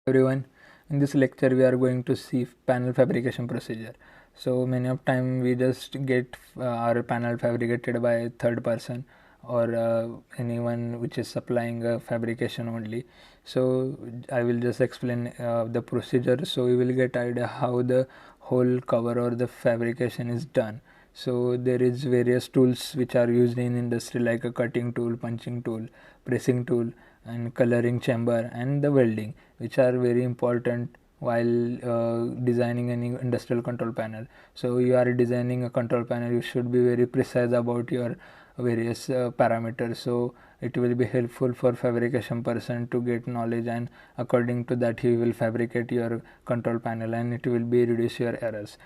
Everyone, in this lecture we are going to see panel fabrication procedure. So many of time we just get our panel fabricated by a third person or anyone which is supplying fabrication only. So I will just explain the procedure, so you will get idea how the whole cover or the fabrication is done. So there is various tools which are used in industry like a cutting tool, punching tool, pressing tool, and coloring chamber, and the welding, which are very important while designing any industrial control panel. So you are designing a control panel, you should be very precise about your various parameters, so it will be helpful for fabrication person to get knowledge, and according to that he will fabricate your control panel and it will be reduce your errors.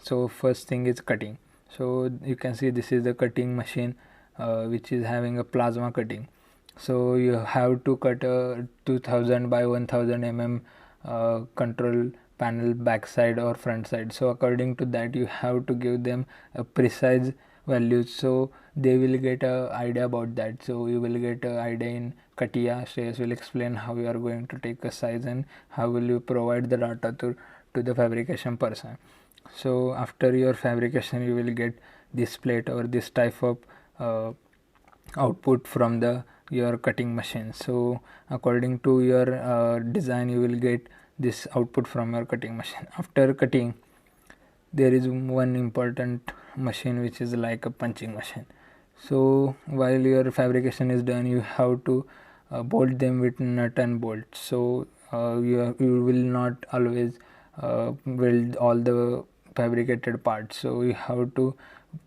So first thing is cutting. So you can see this is the cutting machine which is having a plasma cutting. So you have to cut a 2000 by 1000 mm control panel backside or front side. So according to that you have to give them a precise values, so they will get a idea about that. So you will get a idea in CATIA. Shreyas will explain how you are going to take a size and how will you provide the data to the fabrication person. So after your fabrication you will get this plate or this type of output from the your cutting machine. So according to your design you will get this output from your cutting machine. After cutting, there is one important machine which is like a punching machine. So while your fabrication is done, you have to bolt them with nut and bolt. So you will not always weld all the fabricated parts, so you have to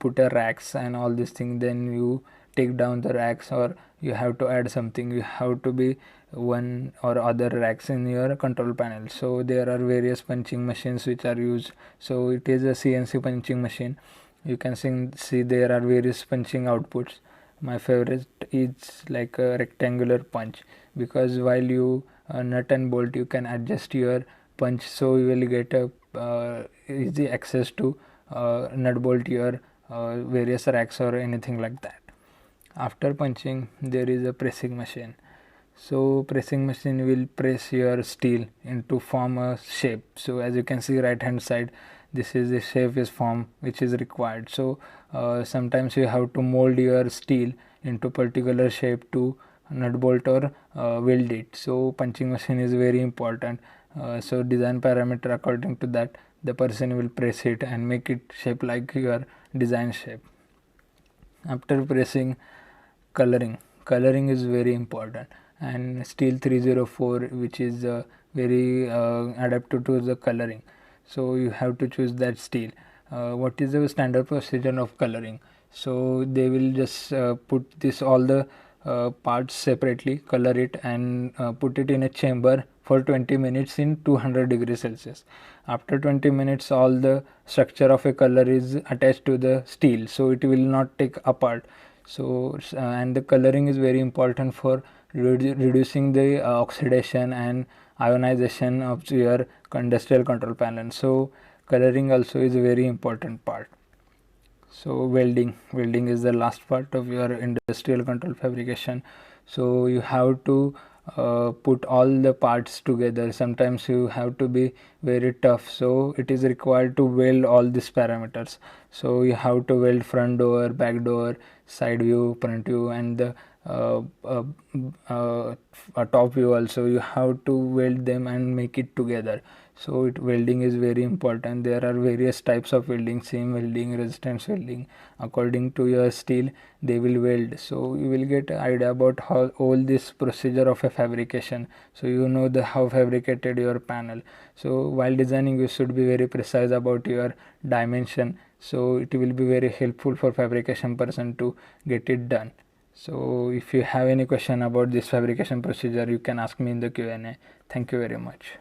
put a racks and all these things, then you take down the racks or you have to add something. You have to be one or other racks in your control panel. So there are various punching machines which are used. So it is a CNC punching machine. You can see there are various punching outputs. My favorite is like a rectangular punch, because while you nut and bolt you can adjust your punch, so you will get a easy access to nut bolt your various racks or anything like that. After punching, there is a pressing machine. So pressing machine will press your steel into form a shape. So as you can see right hand side, this is the shape is form which is required. So sometimes you have to mold your steel into particular shape to nut bolt or weld it. So punching machine is very important. So design parameter, according to that the person will press it and make it shape like your design shape. After pressing, coloring is very important, and steel 304 which is very adapted to the coloring, so you have to choose that steel. What is the standard procedure of coloring? So they will just put this all the parts separately, color it, and put it in a chamber for 20 minutes in 200 degrees Celsius. After 20 minutes all the structure of a color is attached to the steel, so it will not take apart. So and the coloring is very important for reducing the oxidation and ionization of your industrial control panel. So coloring also is a very important part. So welding is the last part of your industrial control fabrication. So you have to put all the parts together. Sometimes you have to be very tough, so it is required to weld all these parameters. So you have to weld front door, back door, side view, front view, and the top view also. You have to weld them and make it together. So welding is very important. There are various types of welding: seam welding, resistance welding. According to your steel they will weld. So you will get an idea about how all this procedure of a fabrication, so you know the how fabricated your panel. So while designing you should be very precise about your dimension, so it will be very helpful for fabrication person to get it done. So if you have any question about this fabrication procedure, you can ask me in the Q&A. Thank you very much.